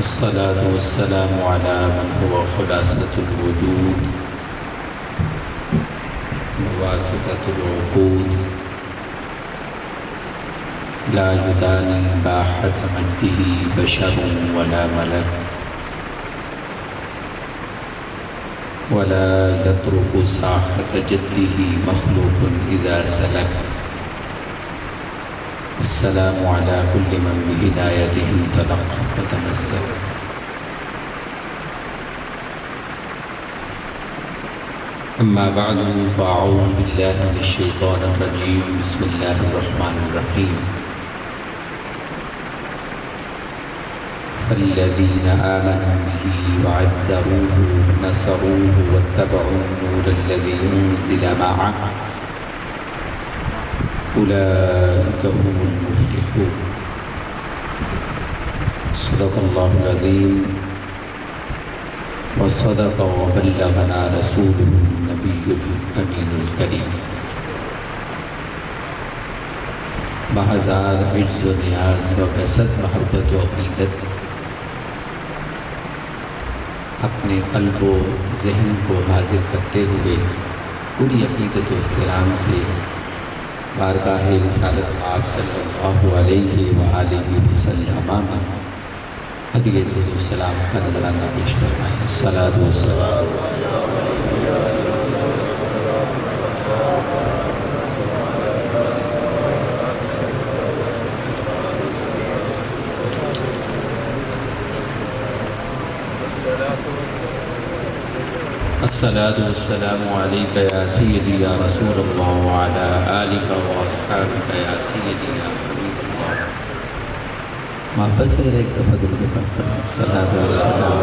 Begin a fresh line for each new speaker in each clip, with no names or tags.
الصلاة والسلام على من هو خلاصة الوجود وواسطة العقود لا يداني باحة مجده بشر ولا ملك ولا يترك ساحة جده مخلوق إذا سلك. السلام على كل من بهدايته انطلق وتمسك. أما بعد فأعوذ بالله من الشيطان الرجيم. بسم الله الرحمن الرحيم. فالذين آمنوا به وعزروه ونصروه واتبعوا النور الذي أنزل معه أولئك هم المفلحون. صدق الله العظيم وصدق وبلغنا رسوله النبي الأمين الكريم. بہزار عجز و نیاز و بسط محبت و عقیدت اپنے قلب و ذہن کو حاضر کرتے ہوئے پوری عقیدت و احترام سے بارگاہ رسالت آپ صلی اللہ علیہ وآلہ وسلم میں ہدیہ درود و سلام کا نذرانہ پیش فرمائیں. الصلاۃ والسلام الصلاة والسلام عليك يا سيدي يا رسول الله وعلى آلك وأصحابك يا سيدي يا حبيب الله. ما بصير لك فضل بك. الصلاة والسلام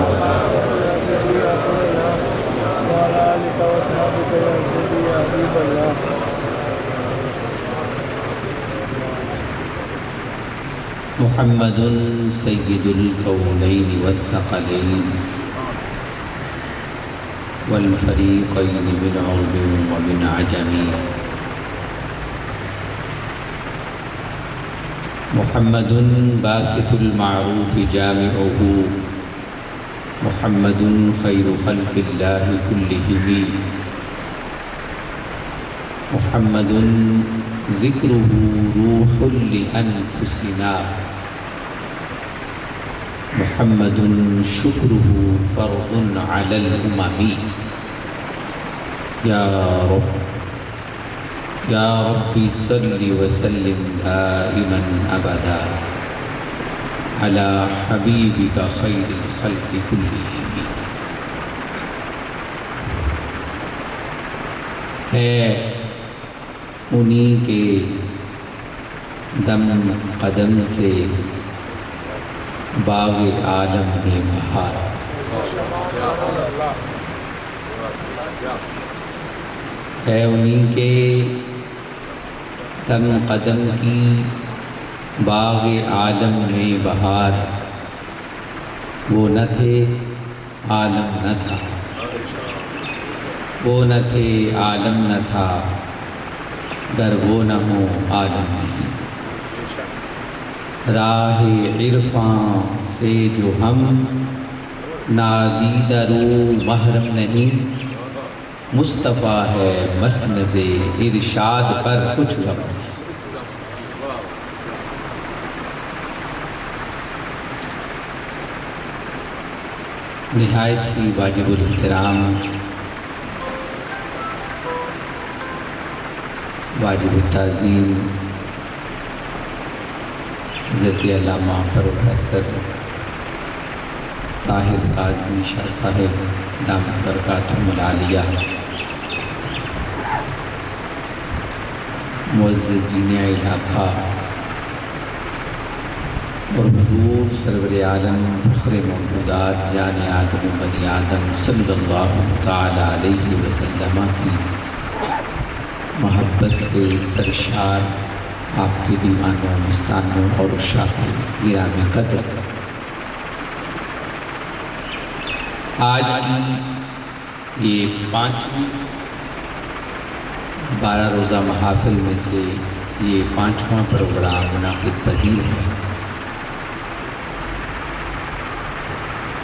وعلى آلك وأصحابك يا سيدي يا حبيب الله. محمد سيد الكونين والثقلين والفريقين من عرب ومن عجم. محمد باسط المعروف جامعه. محمد خير خلق الله كلهم. محمد ذكره روح لأنفسنا. محمد شکره فرض على الأمم. یا رب صل وسلم دائما ابدا على حبیبک خیر الخلق كلهم. ہے انہی کے دم قدم سے باغ عالم میں بہار. ہے انہی کے دم قدم کی باغ عالم میں بہار. وہ نہ تھے عالم نہ تھا. وہ نہ تھے عالم نہ تھا. گر وہ نہ ہو عالم نہیں. راہ عرفاں سے جو ہم نادیدہ رو محرم نہیں. مصطفیٰ ہے مسند ارشاد پر کچھ غم نہیں. نہایت ہی واجب الاحترام واجب التعظیم حضرت علامہ پروفیسر طاہر کاظمی شاہ صاحب دامت برکاتہم العالیہ، معززین علاقہ اور حضور سرور عالم فخر موجودات جان آدم و بنی آدم صلی اللہ تعالی علیہ وسلم کی محبت سے سرشار آپ کے دیوانوں، مستانوں اور عشاق گرامی قدر، آج کی یہ 5ویں 12 روزہ محافل میں سے یہ 5واں پروگرام منعقد پذیر ہے.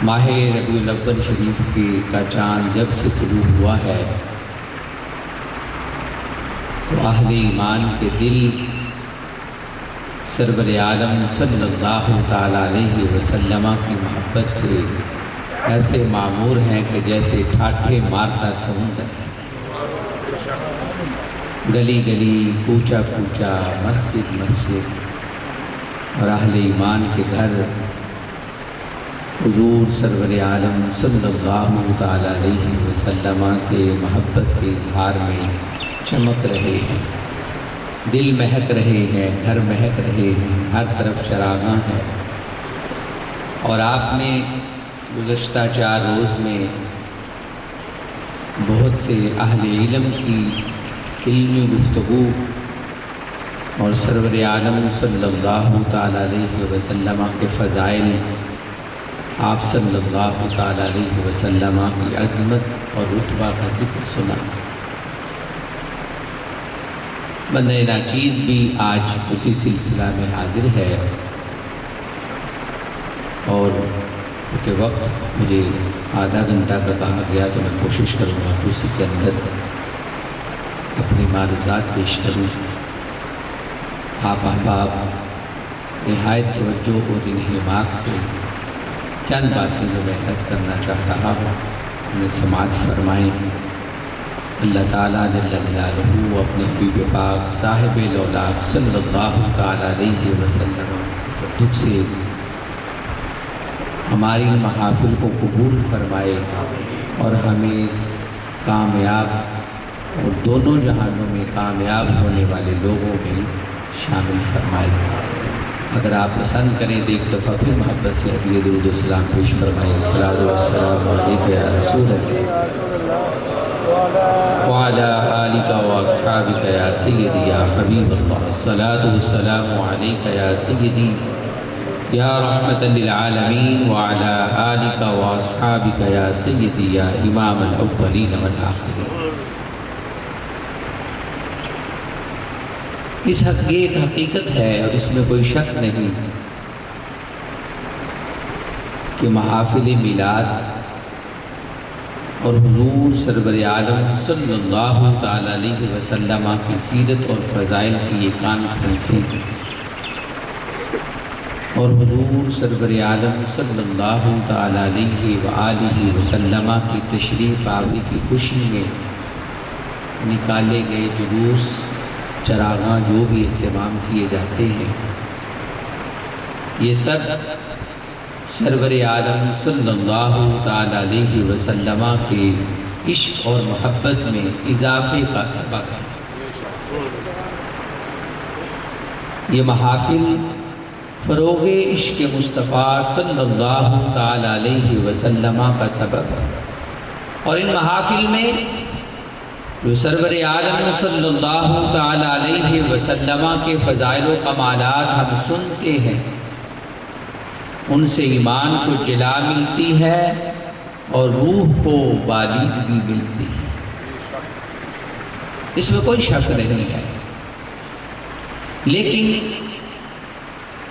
ماہ ربیع الاول شریف کا چاند جب سے طلوع ہوا ہے تو اہل ایمان کے دل سرور عالم صلی اللہ تعالیٰ علیہ وسلم کی محبت سے ایسے معمور ہیں کہ جیسے ٹھاٹھے مارتا سمندر ہے۔ گلی گلی، کوچہ کوچہ، مسجد مسجد، اور اہل ایمان کے گھر حضور سرور عالم صلی اللہ تعالیٰ علیہ وسلم سے محبت کے اظہار میں چمک رہے ہیں، دل مہک رہے ہیں، گھر مہک رہے ہیں، ہر طرف چراغاں ہیں۔ اور آپ نے گزشتہ 4 روز میں بہت سے اہل علم کی علمی گفتگو اور سرور عالم صلی اللہ تعالیٰ علیہ وسلم کے فضائل، آپ صلی اللہ تعالیٰ علیہ وسلم کی عظمت اور رتبہ کا ذکر سنا۔ بندہ ناچیز بھی آج اسی سلسلہ میں حاضر ہے، اور کیونکہ وقت مجھے آدھا گھنٹہ کا کہا گیا تو میں کوشش کروں گا کہ اسی کے اندر اپنی معلومات پیش کروں۔ آپ احباب نہایت توجہ اور انہماک سے چند باتیں جو میں عرض کرنا چاہ رہا ہوں انہیں سماعت فرمائیں۔ اللہ تعالیٰ جل جلالہ اپنے حبیب پاک صاحب لولاک صلی اللہ تعالیٰ علیہ وسلم کے سے ہماری محافل کو قبول فرمائے اور ہمیں کامیاب اور دونوں جہانوں میں کامیاب ہونے والے لوگوں میں شامل فرمائے۔ اگر آپ پسند کریں تو ایک دفعہ پھر محبت سے حدیث درود و سلام پیش فرمائے۔ الصلاۃ والسلام علیک یا رسول اللہ وعلی آلک واصحابک یا سیدی یا حبیب اللہ۔ الصلاۃ والسلام علیک یا سیدی یا رحمت للعالمین وعلی آلک واصحابک یا سیدی یا امام الاولین والآخرین۔ اس یہ ایک حقیقت ہے اور اس میں کوئی شک نہیں کہ محافل میلاد اور حضور سرور عالم صلی اللہ تعالیٰ علیہ وسلم کی سیرت اور فضائل کی یہ کانفرنسیں اور حضور سرور عالم صلی اللہ تعالیٰ علیہ وآلہ وسلم کی تشریف آوری کی خوشی میں نکالے گئے جلوس، چراغاں جو بھی اہتمام کیے جاتے ہیں، یہ سب سرور عالم صلی اللہ تعالیٰ علیہ وسلم کے عشق اور محبت میں اضافے کا سبب ہے۔ یہ محافل فروغ عشق مصطفیٰ صلی اللہ تعالیٰ علیہ وسلم کا سبب ہے، اور ان محافل میں جو سرور عالم صلی اللہ تعالیٰ علیہ وسلم کے فضائل و کمالات ہم سنتے ہیں، ان سے ایمان کو جلا ملتی ہے اور روح کو بالیدگی ملتی ہے، اس میں کوئی شک نہیں ہے۔ لیکن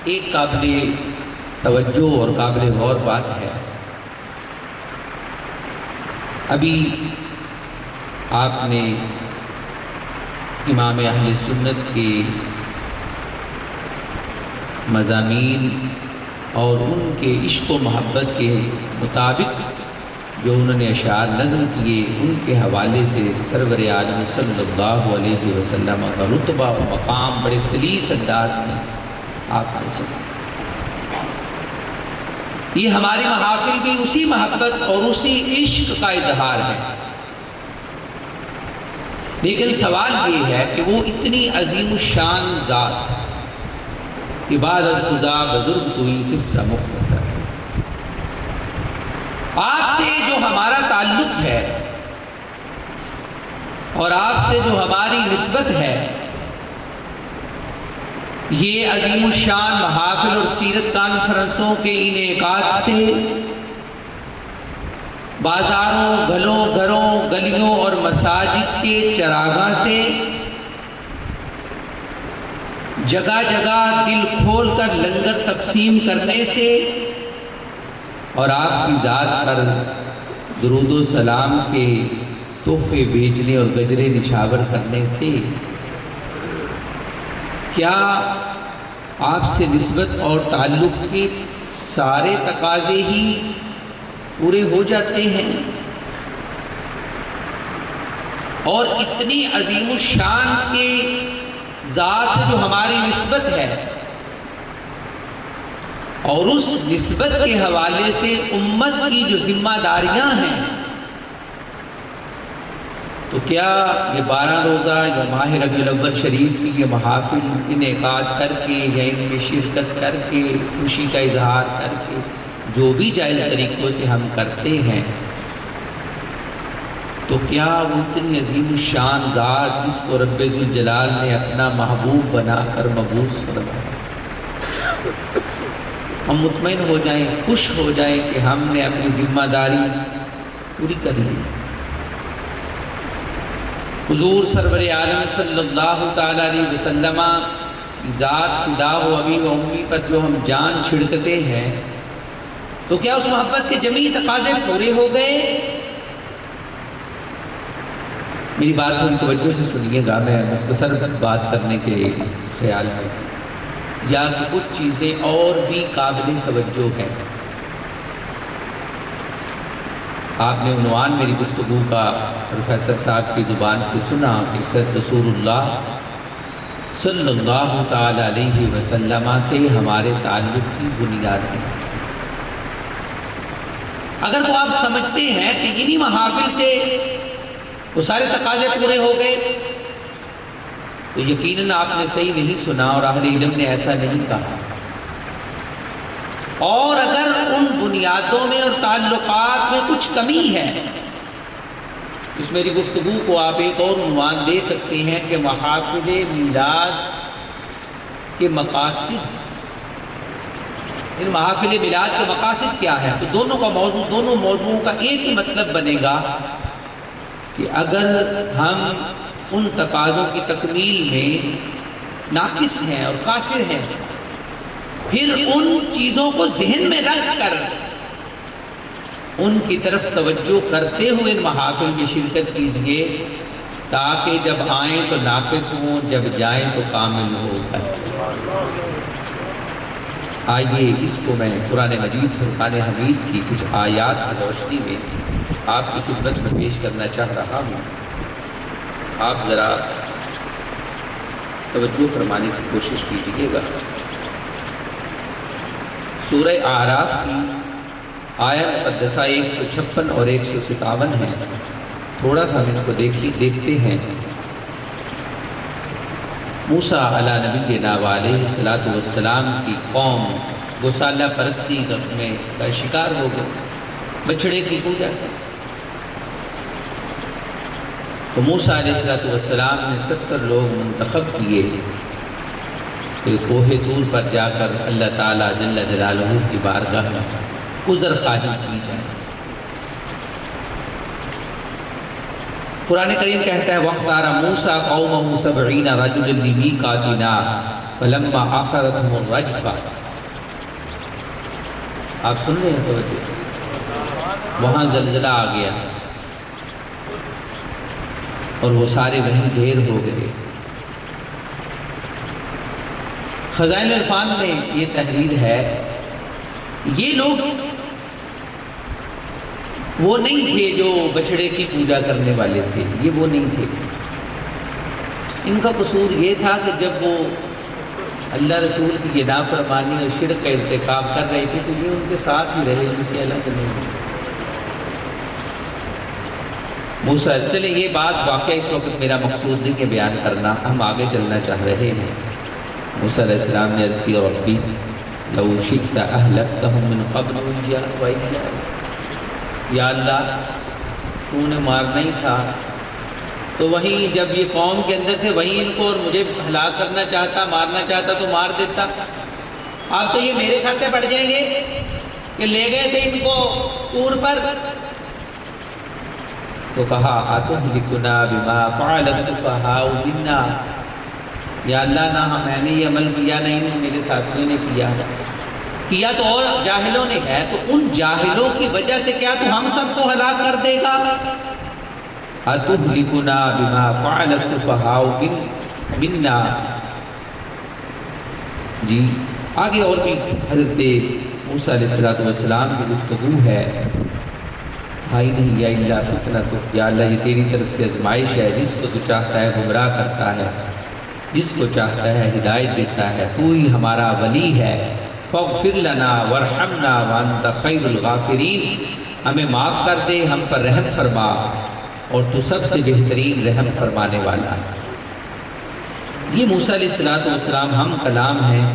ایک قابل توجہ اور قابل غور بات ہے، ابھی آپ نے امام اہل سنت کے مضامین اور ان کے عشق و محبت کے مطابق جو انہوں نے اشعار نظم کیے، ان کے حوالے سے سرور عالم صلی اللہ علیہ وسلم کا رتبہ و مقام بڑے سلیس انداز میں آپ نے سنا۔ یہ ہماری محافل بھی اسی محبت اور اسی عشق کا اظہار ہے، لیکن سوال یہ ہے کہ وہ اتنی عظیم الشان ذات، عبادت خدا بزرگ کوئی قصہ مختصر ہے، آپ سے جو ہمارا تعلق ہے اور آپ سے جو ہماری نسبت ہے، یہ عظیم الشان محافل اور سیرت کانفرنسوں کے انعقاد سے، بازاروں، گھروں، گلیوں اور مساجد کے چراغاں سے، جگہ جگہ دل کھول کر لنگر تقسیم کرنے سے اور آپ کی ذات پر درود و سلام کے تحفے بھیجنے اور گجرے نشاور کرنے سے کیا آپ سے نسبت اور تعلق کے سارے تقاضے ہی پورے ہو جاتے ہیں؟ اور اتنی عظیم الشان کے ذات جو ہماری نسبت ہے اور اس نسبت کے حوالے سے امت کی جو ذمہ داریاں ہیں، تو کیا یہ 12 روزہ یا ماہ ربیع الاول شریف کی یہ محافل انعقاد کر کے یا ان میں شرکت کر کے خوشی کا اظہار کر کے جو بھی جائز طریقوں سے ہم کرتے ہیں، تو کیا وہ اتنی عظیم الشان ذات جس کو رب ذوالجلال نے اپنا محبوب بنا کر مبعوث فرمایا، ہم مطمئن ہو جائیں، خوش ہو جائیں کہ ہم نے اپنی ذمہ داری پوری کر لی؟ حضور سرور عالم صلی اللہ تعالی علیہ وسلم ذات فدا و ابی و امی پر جو ہم جان چھڑکتے ہیں، تو کیا اس محبت کے جمیع تقاضے پورے ہو گئے؟ میری بات تھوڑی توجہ سے سنیے گا، میں مختصر بات کرنے کے خیال میں، یا کہ کچھ چیزیں اور بھی قابل توجہ ہیں۔ آپ نے عنوان میری گفتگو کا پروفیسر صاحب کی زبان سے سنا کہ سید رسول اللہ صلی اللہ تعالی علیہ وسلم سے ہمارے تعلق کی بنیاد ہے۔ اگر تو آپ سمجھتے ہیں کہ انہی محافل سے وہ سارے تقاضے پورے ہو گئے، تو یقیناً آپ نے صحیح نہیں سنا اور اہل علم نے ایسا نہیں کہا۔ اور اگر ان بنیادوں میں اور تعلقات میں کچھ کمی ہے، اس میری گفتگو کو آپ ایک اور عنوان دے سکتے ہیں کہ محافل میلاد کے مقاصد۔ ان محافل میلاد کے مقاصد کیا ہے؟ تو دونوں موضوعوں کا ایک ہی مطلب بنے گا کہ اگر ہم ان تقاضوں کی تکمیل میں ناقص ہیں اور قاصر ہیں، پھر ان چیزوں کو ذہن میں رکھ کر ان کی طرف توجہ کرتے ہوئے ان محافل میں شرکت کیجیے، تاکہ جب آئیں تو ناقص ہوں، جب جائیں تو کامل ہو کر۔ آئیے اس کو میں قرآن مجید فرقان حمید کی کچھ آیات کی روشنی میں آپ کی خدمت میں پیش کرنا چاہ رہا ہوں۔ آپ ذرا توجہ فرمانے کی کوشش کیجیے گا۔ سورہ اعراف کی آیت مقدسہ 156 اور 157 ہے، تھوڑا سا ہم ان کو دیکھتے ہیں۔ موسیٰ علیہ نبینا علیہ الصلوۃ والسلام کی قوم گوسالہ پرستی میں کا شکار ہو گئے، بچھڑے کی پوجا کی۔ تو موسیٰ علیہ السلام نے 70 لوگ منتخب کیے کہ کوہ طور پر جا کر اللہ تعالیٰ جل جلالہ کی بارگاہ میں عذر خواہی کی جائے۔ قرآن کریم کہتا ہے وَاخْتَارَ مُوسَىٰ قَوْمَهُ 70 رَجُلًا لِمِيقَاتِنَا فَلَمَّا أَخَذَتْهُمُ الرَّجْفَةُ۔ آپ سن رہے ہیں توجہ؟ وہاں زلزلہ آ گیا اور وہ سارے وہیں ڈھیر ہو گئے۔ خزائن عرفان میں یہ تحریر ہے، یہ لوگ وہ نہیں تھے جو بچڑے کی پوجا کرنے والے تھے، یہ وہ نہیں تھے۔ ان کا قصور یہ تھا کہ جب وہ اللہ رسول کی یہ نافرمانی اور شرک کا ارتکاب کر رہے تھے تو یہ ان کے ساتھ ہی رہے، ان سے الگ نہیں ہوئے۔ موسیٰ چلے یہ بات واقعہ اس وقت میرا مقصود نہیں کہ بیان کرنا، ہم آگے چلنا چاہ رہے ہیں۔ موسیٰ علیہ السلام نے عرض کیا ربی لو شئت اہلکتہم من قبل وإیاک، یا اللہ تو نے مارنا ہی تھا تو وہیں جب یہ قوم کے اندر تھے وہیں ان کو اور مجھے ہلاک کرنا چاہتا، مارنا چاہتا تو مار دیتا۔ اب تو یہ میرے کھاتے پڑ جائیں گے کہ لے گئے تھے ان کو طور پر۔ تو کہا اتہلکنا بما فعل السفہاء منا، یا اللہ نہ میں نے یہ عمل کیا، نہ انہوں نے میرے ساتھیوں نے کیا، کیا تو اور جاہلوں نے ہے، تو ان جاہلوں کی وجہ سے کیا تو ہم سب کو ہلاک کر دے گا؟ أَتُهْلِكُنَا بِمَا فَعَلَ السُّفَهَاءُ مِنَّا۔ جی آگے اور بھی حضرت موسیٰ علیہ السلام کی گفتگو ہے، ہائی نہیں یا اللہ فتنۃ، یا اللہ یہ تیری طرف سے آزمائش ہے، جس کو تو چاہتا ہے گمراہ کرتا ہے، جس کو چاہتا ہے ہدایت دیتا ہے، تو ہی ہمارا ولی ہے۔ فاغفر لنا وارحمنا وانت خیر الغافرین، ہمیں معاف کر دے، ہم پر رحم فرما، اور تو سب سے بہترین رحم فرمانے والا ہے۔ یہ موسیٰ علیہ السلام ہم کلام ہیں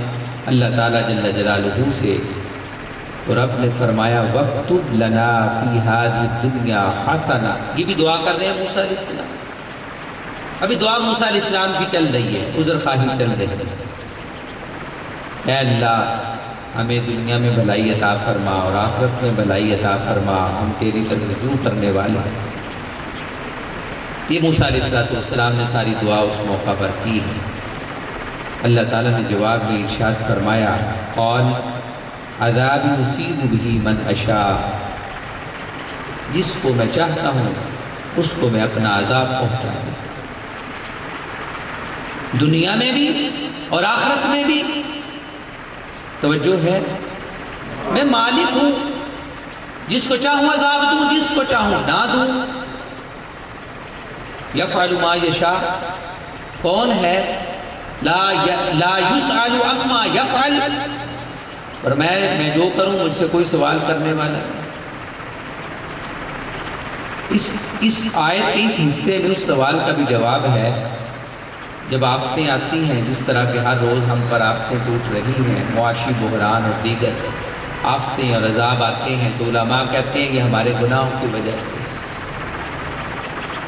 اللہ تعالیٰ جل جلالہ سے، اور رب نے فرمایا وَاكْتُبْ لَنَا فِي هَذِهِ الدُّنْيَا حَسَنَةً۔ یہ بھی دعا کر رہے ہیں موسیٰ علیہ السلام، ابھی دعا موسیٰ علیہ السلام کی چل رہی ہے، عذر خواہی چل رہی ہے۔ اے اللہ ہمیں دنیا میں بھلائی عطا فرما اور آخرت میں بھلائی عطا فرما، ہم تیری طرف رجوع کرنے والے ہیں۔ یہ موسیٰ علیہ السلام نے ساری دعا اس موقع پر کی ہے۔ اللہ تعالیٰ نے جواب میں ارشاد فرمایا قال عذاب یصیب بہ من اشاء، جس کو میں چاہتا ہوں اس کو میں اپنا عذاب پہنچاؤں، دنیا میں بھی اور آخرت میں بھی۔ توجہ ہے، میں مالک ہوں، جس کو چاہوں عذاب دوں، جس کو چاہوں نہ دوں۔ یفعل ما یشاء، کون ہے؟ لا یسأل عما یفعل، اور میں جو کروں مجھ سے کوئی سوال کرنے والا نہیں۔ اس آیت کے اس حصے میں اس سوال کا بھی جواب ہے۔ جب آفتیں آتی ہیں، جس طرح کہ ہر روز ہم پر آفتیں ٹوٹ رہی ہیں، معاشی بحران اور دیگر آفتیں اور عذاب آتے ہیں، تو علماء کہتے ہیں یہ ہمارے گناہوں کی وجہ سے۔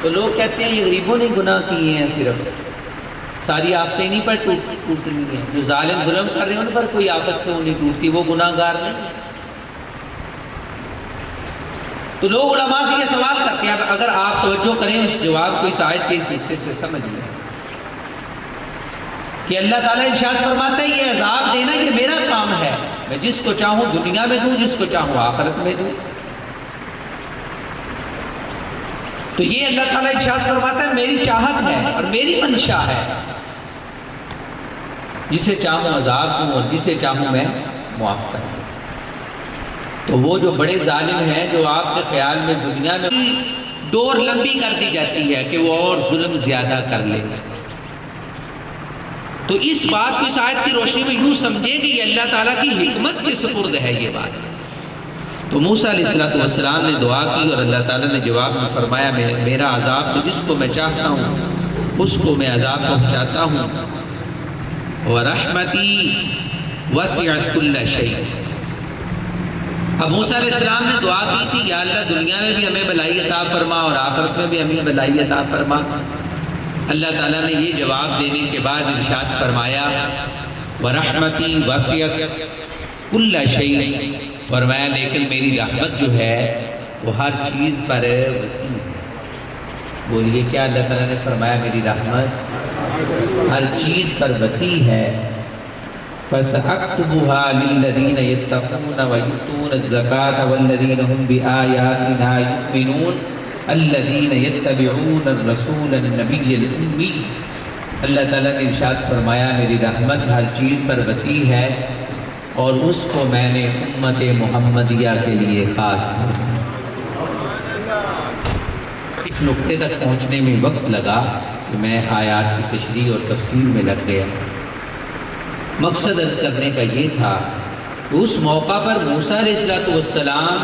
تو لوگ کہتے ہیں یہ غریبوں نے گناہ کیے ہیں، صرف ساری آفتیں نہیں پر ٹوٹ رہی ہیں، جو ظالم ظلم کر رہے ہیں ان پر کوئی آفت کیوں نہیں ٹوٹتی، وہ گناہ گار نہیں۔ تو لوگ علماء سے یہ سوال کرتے ہیں۔ اگر آپ توجہ کریں اس جواب کو اس آیت کے اس حصے سے سمجھیں کہ اللہ تعالیٰ ارشاد فرماتا ہے یہ عذاب دینا یہ میرا کام ہے، میں جس کو چاہوں دنیا میں دوں، جس کو چاہوں آخرت میں دوں۔ تو یہ اللہ تعالیٰ ارشاد فرماتا ہے میری چاہت ہے اور میری منشا ہے، جسے چاہوں عذاب دوں اور جسے چاہوں میں معاف کروں۔ تو وہ جو بڑے ظالم ہیں، جو آپ کے خیال میں دنیا میں ڈور لمبی کر دی جاتی ہے کہ وہ اور ظلم زیادہ کر لے، تو اس بات کو اس آیت کی روشنی میں یوں سمجھے کہ یہ اللہ تعالیٰ کی حکمت کے سپرد ہے یہ بات۔ تو موسیٰ علیہ السلام نے دعا کی اور اللہ تعالیٰ نے جواب میں فرمایا میرا عذاب تو جس کو میں چاہتا ہوں اس کو میں عذاب پہنچاتا ہوں، وَرَحْمَتِي وَسِعَتْ كُلَّ شَيْءٍ۔ اب موسیٰ علیہ السلام نے دعا کی تھی یا اللہ دنیا میں بھی ہمیں بھلائی عطا فرما اور آخرت میں بھی ہمیں بھلائی عطا فرما۔ اللہ تعالیٰ نے یہ جواب دینے کے بعد ارشاد فرمایا وَرَحْمَتِي وَسِعَتْ كُلَّ شَيْءٍ، فرمایا لیکن میری رحمت جو ہے وہ ہر چیز پر وسیع ہے۔ بولیے کیا اللہ تعالیٰ نے فرمایا میری رحمت ہر چیز پر وسیع ہے۔ فَسَأَكْتُبُهَا لِلَّذِينَ يَتَّقُونَ وَيُؤْتُونَ الزَّكَاةَ وَالَّذِينَ هُمْ بِآيَاتِنَا يُؤْمِنُونَ الَّذِينَ يَتَّبِعُونَ الرَّسُولَ النَّبِيَّ الْأُمِّيَّ۔ اللہ تعالیٰ نے ارشاد فرمایا میری رحمت ہر چیز پر وسیع ہے اور اس کو میں نے امت محمدیہ کے لیے خاص کیا۔ اس نقطے تک پہنچنے میں وقت لگا کہ میں آیات کی تشریح اور تفسیر میں لگ گیا۔ مقصد عرض کرنے کا یہ تھا کہ اس موقع پر موسیٰ علیہ السلام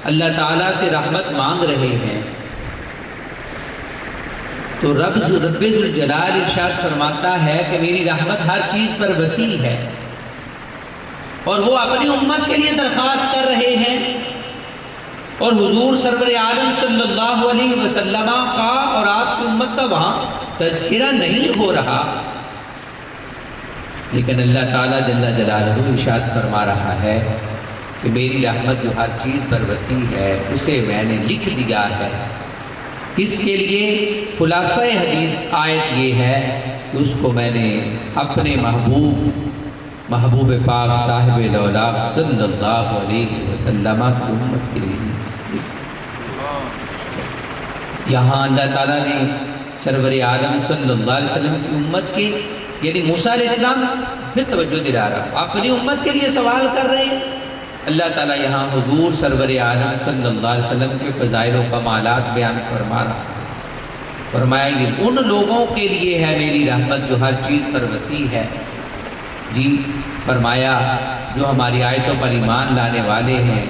اللہ تعالیٰ سے رحمت مانگ رہے ہیں، تو رب ذوالجلال ارشاد فرماتا ہے کہ میری رحمت ہر چیز پر وسیع ہے، اور وہ اپنی امت کے لیے درخواست کر رہے ہیں، اور حضور سرور عالم صلی اللہ علیہ وسلم کا اور آپ کی امت کا وہاں تذکرہ نہیں ہو رہا، لیکن اللہ تعالیٰ جل جلالہ ارشاد فرما رہا ہے کہ میری رحمت جو ہر چیز پر وسیع ہے اسے میں نے لکھ دیا ہے۔ کس کے لیے؟ خلاصہ حدیث آیت یہ ہے کہ اس کو میں نے اپنے محبوب محبوب پاک صاحب لولاق صلی اللہ علیہ وسلم کی امت کے لیے یہاں اللہ تعالیٰ نے سرور عالم صلی اللہ علیہ وسلم کی امت کے یعنی موسیٰ علیہ السلام پھر توجہ دلا رہا، آپ اپنی امت کے لیے سوال کر رہے ہیں، اللہ تعالیٰ یہاں حضور سرور عالم صلی اللہ علیہ وسلم کے فضائل و کمالات بیان فرما رہا، فرمایا یہ ان لوگوں کے لیے ہے میری رحمت جو ہر چیز پر وسیع ہے، جی فرمایا جو ہماری آیتوں پر ایمان لانے والے ہیں،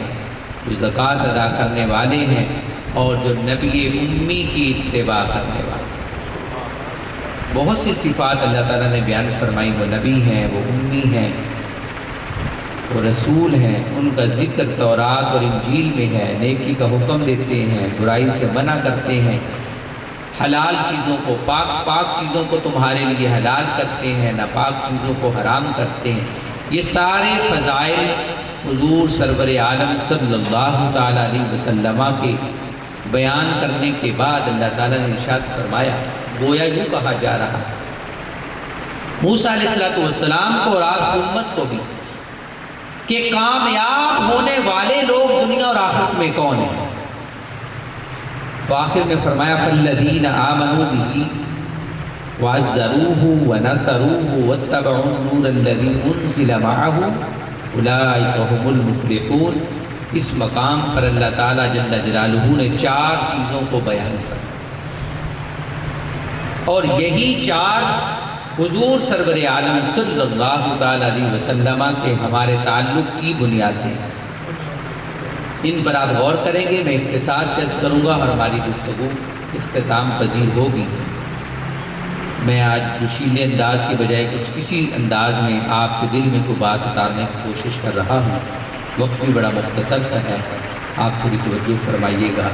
جو زکوٰۃ ادا کرنے والے ہیں اور جو نبی امی کی اتباع کرنے والے۔ بہت سی صفات اللہ تعالیٰ نے بیان فرمائی، وہ نبی ہیں، وہ امی ہیں، وہ رسول ہیں، ان کا ذکر تورات اور انجیل میں ہے، نیکی کا حکم دیتے ہیں، برائی سے منع کرتے ہیں، حلال چیزوں کو پاک چیزوں کو تمہارے لیے حلال کرتے ہیں، ناپاک چیزوں کو حرام کرتے ہیں۔ یہ سارے فضائل حضور سرور عالم صلی اللہ تعالیٰ علیہ وسلم کے بیان کرنے کے بعد اللہ تعالیٰ نے ارشاد فرمایا، گویا یوں کہا جا رہا موسیٰ علیہ السلام کو اور آپ کی امت کو بھی کہ کامیاب ہونے والے لوگ دنیا اور آخرت میں کون ہیں؟ تو آخر میں فرمایا فالذین آمنوا بہ وعزروہ ونصروہ واتبعوا النور الذی انزل معہ اولئک هم المفلحون۔ اس مقام پر اللہ تعالیٰ جل جلالہ نے 4 چیزوں کو بیان فرمایا اور یہی 4 حضور سرور عالم صلی اللہ تعالیٰ علیہ وسلم سے ہمارے تعلق کی بنیادیں، ان پر آپ غور کریں گے۔ میں اختصار سے عرض کروں گا اور ہماری گفتگو اختتام پذیر ہوگی۔ میں آج جوشیلے انداز کے بجائے کچھ اسی انداز میں آپ کے دل میں کوئی بات اتارنے کی کوشش کر رہا ہوں، وقت بھی بڑا مختصر سا ہے، آپ تھوڑی توجہ فرمائیے گا۔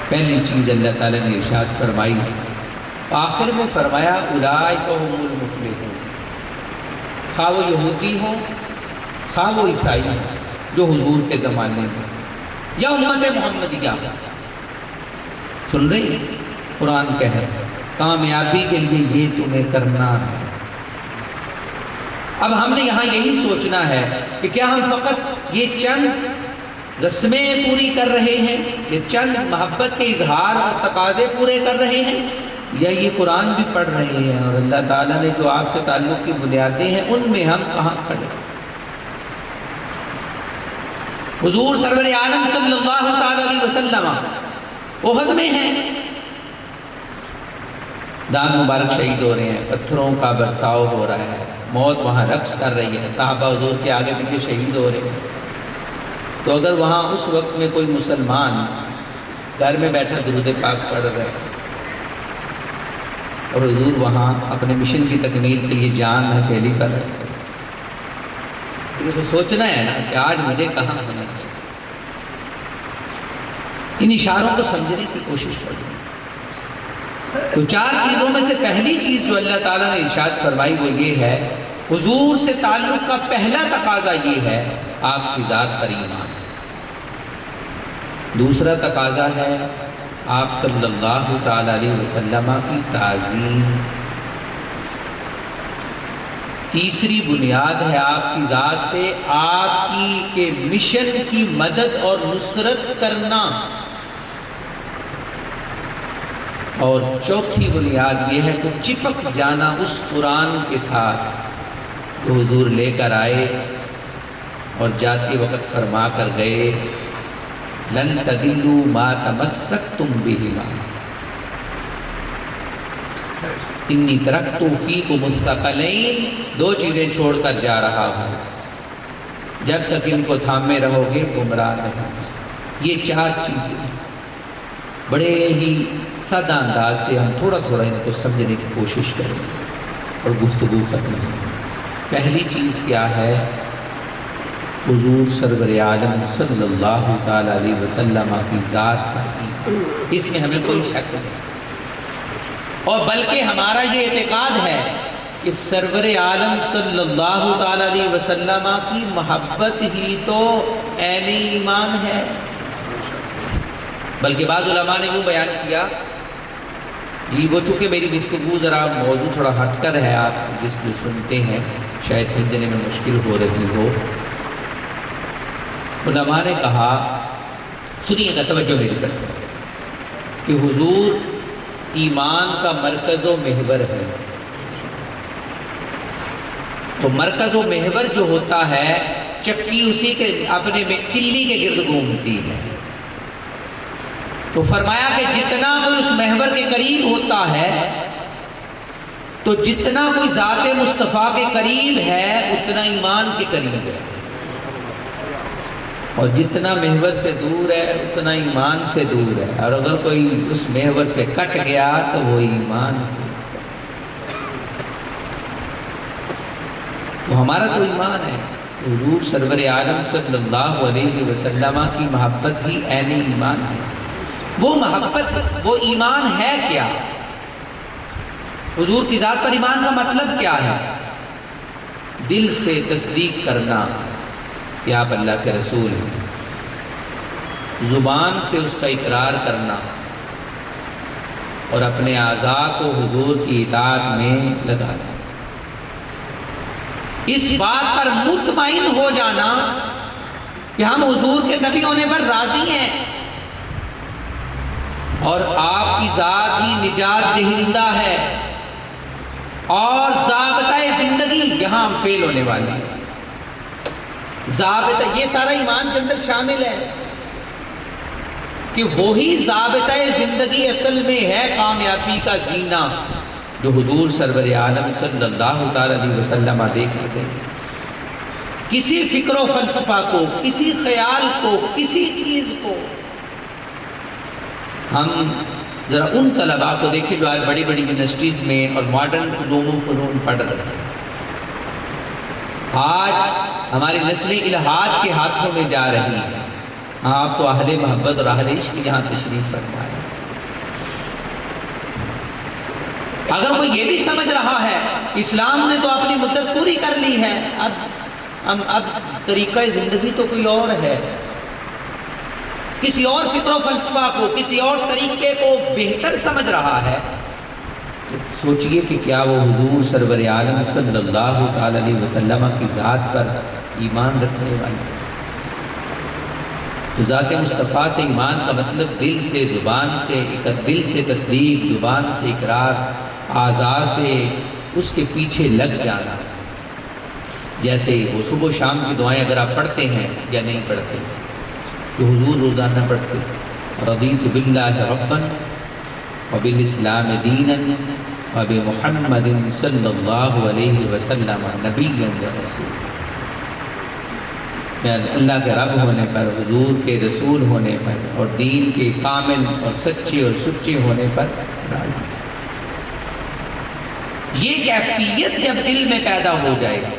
پہلی چیز اللہ تعالیٰ نے ارشاد فرمائی، آخر میں فرمایا اولئک هم المفلحون، خواہ وہ یہودی ہوں خواہ وہ عیسائی ہوں جو حضور کے زمانے میں یا امت محمدیہ، سن رہی قرآن کہہ رہا کامیابی کے لیے یہ تمہیں کرنا ہے۔ اب ہم نے یہاں یہی سوچنا ہے کہ کیا ہم فقط یہ چند رسمیں پوری کر رہے ہیں، یہ چند محبت کے اظہار اور تقاضے پورے کر رہے ہیں، یا یہ قرآن بھی پڑھ رہے ہیں اور اللہ تعالیٰ نے جو آپ سے تعلق کی بنیادیں ہیں ان میں ہم کہاں کھڑے؟ حضور سرور عالم صلی اللہ تعالیٰ علیہ وسلم احد میں ہیں، دان مبارک شہید ہو رہے ہیں، پتھروں کا برساؤ ہو رہا ہے، موت وہاں رقص کر رہی ہے، صحابہ حضور کے آگے پیچھے شہید ہو رہے ہیں۔ تو اگر وہاں اس وقت میں کوئی مسلمان گھر میں بیٹھا درود پاک پڑھ رہے اور حضور وہاں اپنے مشن کی تکمیل کے لیے جان ہتھیلی کر رہے ہیں، تو اسے سوچنا ہے نا کہ آج مجھے کہاں ہونا چاہیے۔ ان اشاروں کو سمجھنے کی کوشش کریں۔ تو 4 چیزوں میں سے پہلی چیز جو اللہ تعالیٰ نے ارشاد فرمائی وہ یہ ہے، حضور سے تعلق کا پہلا تقاضا یہ ہے آپ کی ذات پر ایمان، دوسرا تقاضا ہے آپ صلی اللہ تعالیٰ علیہ وسلم کی تعظیم، تیسری بنیاد ہے آپ کی ذات سے آپ کی کے مشن کی مدد اور نصرت کرنا، اور چوتھی بنیاد یہ ہے کہ چپک جانا اس قرآن کے ساتھ جو حضور لے کر آئے اور جاتے وقت فرما کر گئے، لن تضلوا ما تمسکتم بہما انی ترکت فیکم الثقلین، 2 چیزیں چھوڑ کر جا رہا ہوں، جب تک ان کو تھامے رہو گے گمراہ نہیں۔ یہ 4 چیزیں بڑے ہی سادہ انداز سے ہم تھوڑا تھوڑا ان کو سمجھنے کی کوشش کریں اور گفتگو ختم ہے۔ پہلی چیز کیا ہے؟ حضور سرور عالم صلی اللہ تعالیٰ علیہ وسلم کی ذات پر، اس میں ہمیں کوئی شک نہیں، اور بلکہ ہمارا یہ اعتقاد ہے کہ سرور عالم صلی اللہ تعالیٰ علیہ وسلم کی محبت ہی تو عین ایمان ہے۔ بلکہ بعض علماء نے یوں بیان کیا، یہ وہ چونکہ میری گفتگو ذرا موضوع تھوڑا ہٹ کر ہے، آپ جس کو سنتے ہیں، شاید سمجھنے میں مشکل ہو رہی ہو۔ علماء نے کہا، سنیے گا توجہ میری طرف، کہ حضور ایمان کا مرکز و محور ہے۔ تو مرکز و محور جو ہوتا ہے، چکی اسی کے اپنے میں کلی کے گرد گھومتی ہے۔ تو فرمایا کہ جتنا کوئی اس محور کے قریب ہوتا ہے، تو جتنا کوئی ذات مصطفیٰ کے قریب ہے اتنا ایمان کے قریب ہے، اور جتنا محور سے دور ہے اتنا ایمان سے دور ہے، اور اگر کوئی اس محور سے کٹ گیا تو وہ ایمان سے۔ تو ہمارا تو ایمان ہے، حضور سرور عالم صلی اللہ علیہ وسلم کی محبت ہی عین ایمان ہے۔ وہ محبت، وہ ایمان ہے کیا؟ حضور کی ذات پر ایمان کا مطلب کیا ہے؟ دل سے تصدیق کرنا کہ آپ اللہ کے رسول ہیں، زبان سے اس کا اقرار کرنا، اور اپنے اعضاء کو حضور کی اطاعت میں لگانا، اس بات پر مطمئن ہو جانا کہ ہم حضور کے نبی ہونے پر راضی ہیں، اور آپ کی ذات ہی نجات دہندہ ہے، اور ضابطہ زندگی یہاں ہم فیل ہونے والے ہیں۔ ضابطہ، یہ سارا ایمان کے اندر شامل ہے کہ وہی ضابطہ زندگی اصل میں ہے کامیابی کا زینہ جو حضور سرور عالم صلی اللہ تعالی علیہ وسلم دیکھتے تھے۔ کسی فکر و فلسفہ کو، کسی خیال کو، کسی چیز کو، ہم ذرا ان طلباء کو دیکھیں جو آج بڑی بڑی یونیورسٹیز میں اور ماڈرن علوم و فنون پڑھ رہے ہیں۔ آج ہماری نسلیں الہاد کے ہاتھوں میں جا رہی ہیں۔ آپ تو اہل محبت اور اہل عشق یہاں تشریف فرما رہے ہیں۔ اگر کوئی یہ بھی سمجھ رہا ہے اسلام نے تو اپنی مدت پوری کر لی ہے، اب طریقہ زندگی تو کوئی اور ہے، کسی اور فکر و فلسفہ کو، کسی اور طریقے کو بہتر سمجھ رہا ہے، تو سوچئے کہ کیا وہ حضور سرور عالم صلی اللہ تعالی علیہ وسلم کی ذات پر ایمان رکھنے والے؟ تو ذات مصطفیٰ سے ایمان کا مطلب دل سے، زبان سے، دل سے تصدیق، زبان سے اقرار، اعضاء سے اس کے پیچھے لگ جانا۔ جیسے وہ صبح و شام کی دعائیں اگر آپ پڑھتے ہیں یا نہیں پڑھتے، تو حضور روزانہ پڑھتے، رضیت باللہ ربا وبالاسلام دینا وبمحمد صلی اللہ علیہ وسلم نبیا ورسولا۔ میں اللہ کے رب ہونے پر، حضور کے رسول ہونے پر، اور دین کے کامل اور سچے اور سچے ہونے پر راضی۔ یہ کیفیت جب دل میں پیدا ہو جائے گی،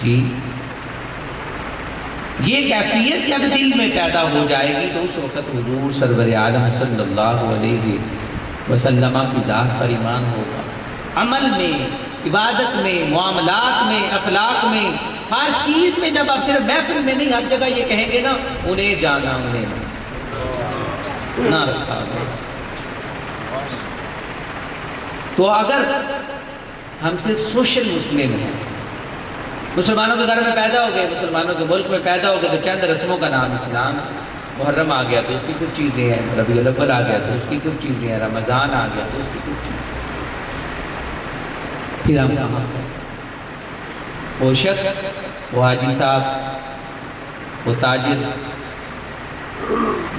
جی یہ کیفیت جب دل میں پیدا ہو جائے گی، تو اس وقت حضور سرور عالم صلی اللہ علیہ وسلم کی ذات پر ایمان ہوگا۔ عمل میں، عبادت میں، معاملات میں، اخلاق میں، ہر چیز میں، جب آپ صرف محفل میں نہیں ہر جگہ یہ کہیں گے نا، انہیں جانا انہیں نہ رکھا گیا۔ تو اگر ہم صرف سوشل مسلم ہیں، مسلمانوں کے گھر میں پیدا ہو گئے، مسلمانوں کے ملک میں پیدا ہو گئے، تو چند رسموں کا نام اسلام، محرم آ گیا تو اس کی کچھ چیزیں ہیں، ربیع الاول آ گیا تو اس کی کچھ چیزیں ہیں، رمضان آ گیا تو اس کی کچھ چیزیں ہیں، پھر ہم کہاں پر؟ وہ شخص، وہ حاجی صاحب، وہ تاجر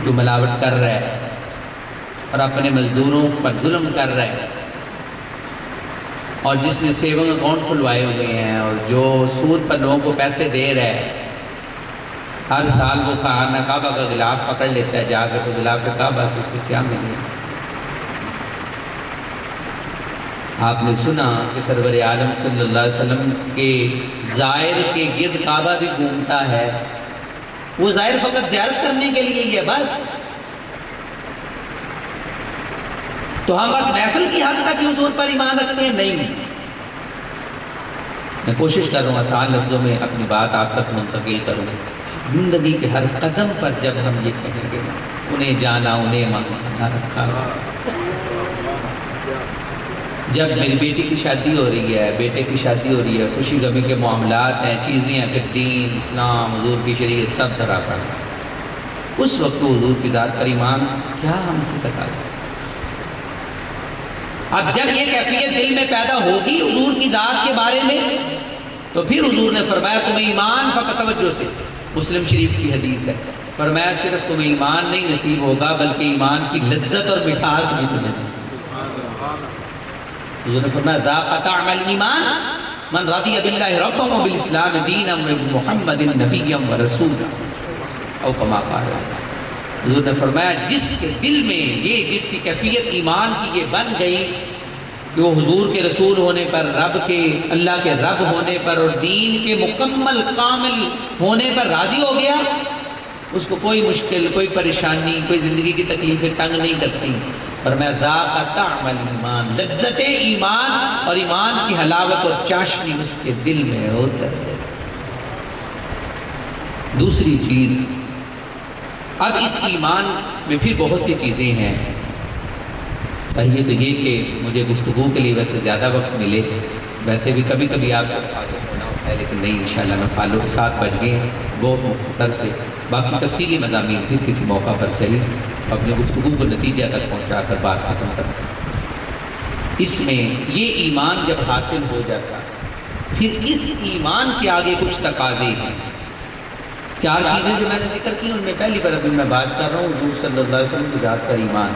جو ملاوٹ کر رہا ہے اور اپنے مزدوروں پر ظلم کر رہا ہے، اور جس نے سیونگ اکاؤنٹ کھلوائے ہوئے ہیں، اور جو سود پر لوگوں کو پیسے دے رہا ہے، ہر سال وہ خانہ کعبہ کا غلاف پکڑ لیتا ہے جا کے، تو غلاف کعبہ سے اسے کیا ملے؟ آپ نے سنا کہ سرور عالم صلی اللہ علیہ وسلم کے زائر کے گرد کعبہ بھی گھومتا ہے، وہ زائر فقط زیارت کرنے کے لیے ہی ہے بس۔ تو ہم بس محفل کی حد تک حضور پر ایمان رکھتے ہیں؟ نہیں۔ میں کوشش کر رہا ہوں آسان لفظوں میں اپنی بات آپ تک منتقل کروں۔ زندگی کے ہر قدم پر جب ہم یہ کہیں گے نا، انہیں جانا انہیں ماننا نہ رکھا، جب میری بیٹی کی شادی ہو رہی ہے، بیٹے کی شادی ہو رہی ہے، خوشی غمی کے معاملات ہیں، چیزیں ہیں، پھر دین، اسلام، حضور کی شریعت سب دھرا پڑا، اس وقت حضور کی ذات پر ایمان کیا ہم سے تقاضا؟ اب جب یہ کیفیت دل میں پیدا ہوگی حضور کی ذات کے بارے میں، تو پھر حضور نے فرمایا تمہیں ایمان فقط توجہ سے، مسلم شریف کی حدیث ہے، فرمایا صرف تمہیں ایمان نہیں نصیب ہوگا بلکہ ایمان کی لذت اور مٹھاس بھی تمہیں نصیب۔ حضور نے فرمایا ذاق طعم الایمان من رضی باللہ ربا وبالاسلام دینا وبمحمد نبیا ورسولا، او کما قال۔ حضور نے فرمایا جس کے دل میں یہ، جس کی کیفیت ایمان کی یہ بن گئی کہ وہ حضور کے رسول ہونے پر، رب کے، اللہ کے رب ہونے پر اور دین کے مکمل کامل ہونے پر راضی ہو گیا، اس کو کوئی مشکل، کوئی پریشانی، کوئی زندگی کی تکلیفیں تنگ نہیں کرتی۔ فرمایا ذاق طعم الایمان، لذت ایمان اور ایمان کی حلاوت اور چاشنی اس کے دل میں اتر گئی۔ دوسری چیز، اب اس ایمان میں پھر بہت سی چیزیں ہیں۔ پہلے تو یہ کہ مجھے گفتگو کے لیے ویسے زیادہ وقت ملے، ویسے بھی کبھی کبھی آپ سے فالو ہونا ہوتا ہے، لیکن نہیں، انشاءاللہ میں فالو 7 بج گئے ہیں، بہت مختصر سے، باقی تفصیلی مضامین پھر کسی موقع پر صحیح اپنے گفتگو کو نتیجہ تک پہنچا کر بات ختم کرتے ہیں۔ اس میں یہ ایمان جب حاصل ہو جاتا ہے، پھر اس ایمان کے آگے کچھ تقاضے ہیں۔ 4 چیزیں جو میں نے ذکر کی، ان میں پہلی بار ابھی میں بات کر رہا ہوں حضور صلی اللہ علیہ وسلم کی ذات پر ایمان۔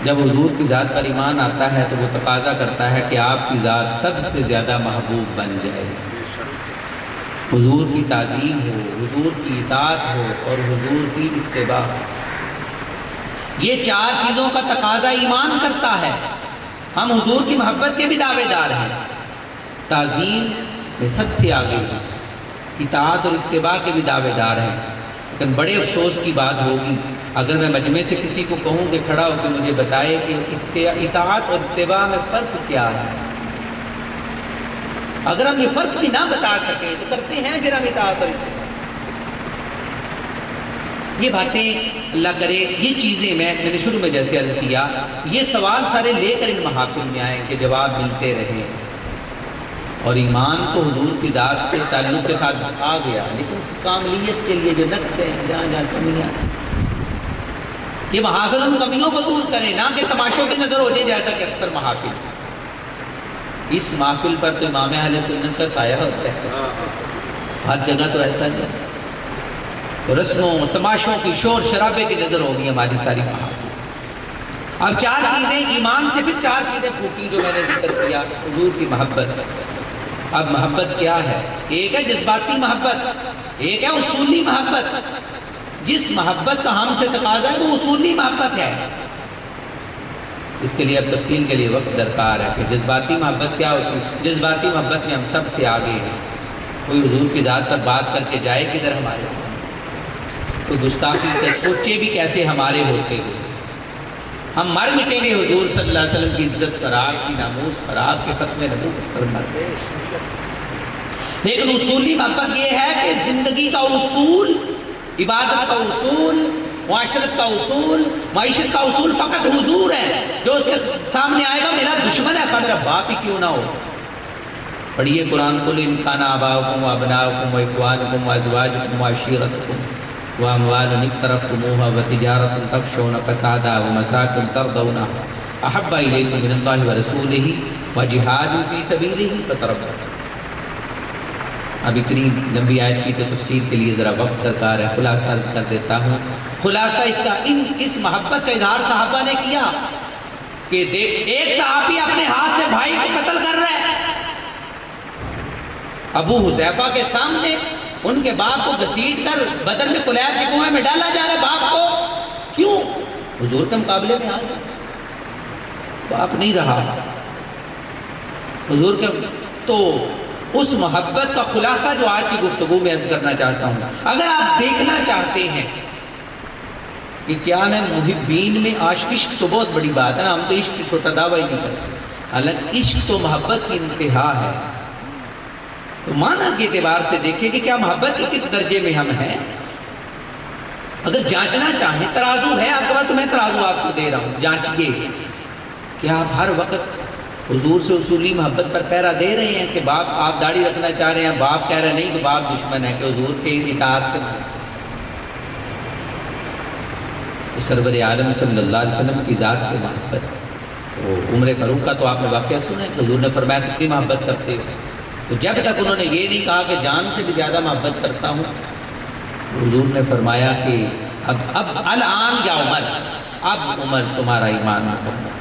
جب حضور کی ذات پر ایمان آتا ہے تو وہ تقاضا کرتا ہے کہ آپ کی ذات سب سے زیادہ محبوب بن جائے، حضور کی تعظیم ہو، حضور کی اطاعت ہو اور حضور کی اتباع۔ یہ 4 چیزوں کا تقاضا ایمان کرتا ہے۔ ہم حضور کی محبت کے بھی دعوے دار ہیں، تعظیم میں سب سے آگے ہیں، اطاعت اور اتباع کے بھی دعوے دار ہیں، لیکن بڑے افسوس کی بات ہوگی اگر میں مجمع سے کسی کو کہوں کہ کھڑا ہو کے مجھے بتائے کہ اطاعت اور اتباع میں فرق کیا ہے۔ اگر ہم یہ فرق بھی نہ بتا سکیں تو کرتے ہیں پھر ہم اطاعت اور اتباع۔ یہ باتیں اللہ کرے، یہ چیزیں میں نے شروع میں جیسے عرض کیا، یہ سوال سارے لے کر ان محافل میں آئیں کہ جواب ملتے رہیں۔ اور ایمان تو حضور کی ذات سے تعلق کے ساتھ آ گیا، لیکن اس کی کاملیت کے لیے جو نقص ہے، جہاں جہاں کمیاں، یہ محافل ان کمیوں کو دور کریں، نہ کہ تماشوں کی نظر ہو جائے جیسا کہ اکثر محافل۔ اس محفل پر تو امام اہل سنت کا سایہ ہوتا ہے، ہر جگہ تو ایسا نہیں، تو رسموں تماشوں کی، شور شرابے کی نظر ہوگی ہماری ساری محافل۔ اب 4 چیزیں ایمان سے، پھر 4 چیزیں پھوٹی جو میں نے ذکر کیا، حضور کی محبت۔ اب محبت کیا ہے؟ ایک ہے جذباتی محبت، ایک ہے اصولی محبت۔ جس محبت کا ہم سے تقاضا ہے وہ اصولی محبت ہے۔ اس کے لیے اب تفصیل کے لیے وقت درکار ہے کہ جذباتی محبت کیا ہوتی ہے۔ جذباتی محبت میں ہم سب سے آگے ہیں۔ کوئی حضور کی ذات پر بات کر کے جائے کدھر ہمارے سامنے، کوئی گستاخی کر سوچے بھی کیسے ہمارے ہوتے ہوئے، ہم مر مٹیں گے حضور صلی اللہ علیہ وسلم کی عزت پر، آپ کی ناموس پر، آپ کے ختم نبوت پر مر گئے۔ لیکن اصولی محبت یہ ہے کہ زندگی کا اصول، عبادت کا اصول، معاشرت کا اصول، معیشت کا اصول فقط حضور ہے۔ جو اس کے سامنے آئے گا میرا دشمن ہے، میرا باپ ہی کیوں نہ ہو۔ پڑھیے قرآن قل ان کان آباؤکم وابناؤکم واخوانکم وازواجکم وعشیرتکم واموال اقترفتموها وتجارة تخشون کسادها ومساکن ترضونها احب الیکم من اللہ ورسولہ وجہاد فی سبیلہ فتربصوا۔ اب اتنی لمبی آیت کی تو تفسیر کے لیے ذرا وقت درکار ہے، خلاصہ عرض کر دیتا ہوں۔ خلاصہ اس کا، اس محبت کا اظہار صحابہ نے کیا کہ ایک صحابی اپنے ہاتھ سے بھائی کو قتل کر رہا ہے، ابو حذیفہ کے سامنے ان کے باپ کو گھسیٹ کر بدر میں کلیب کے کنویں میں ڈالا جا رہا ہے۔ باپ کو کیوں؟ حضور کے مقابلے میں آ گیا، باپ نہیں رہا حضور کے۔ تو اس محبت کا خلاصہ جو آج کی گفتگو میں عرض کرنا چاہتا ہوں، اگر آپ دیکھنا چاہتے ہیں کہ کیا میں محبین میں عشق تو بہت بڑی بات ہے نا، ہم تو عشق کی چھوٹا دعویٰ ہی نہیں کرتے، حالانکہ عشق تو محبت کی انتہا ہے۔ تو معنی کے اعتبار سے دیکھیں کہ کیا محبت کے کس درجے میں ہم ہیں۔ اگر جانچنا چاہیں، ترازو ہے آپ کے پاس، تو میں ترازو آپ کو دے رہا ہوں، جانچیے کہ آپ ہر وقت حضور سے اصولی محبت پر پہرا دے رہے ہیں کہ باپ آپ داڑھی رکھنا چاہ رہے ہیں، باپ کہہ رہے نہیں کہ باپ دشمن ہے، کہ حضور کے اطاعت سے سرور عالم صلی اللہ علیہ وسلم کی ذات سے محبت۔ تو عمر فاروق کا تو آپ نے واقعہ سنا ہے کہ حضور نے فرمایا کتنی محبت کرتے ہو، تو جب تک انہوں نے یہ نہیں کہا کہ جان سے بھی زیادہ محبت کرتا ہوں، حضور نے فرمایا کہ اب الان یا عمر، اب عمر تمہارا ایمان مکمل۔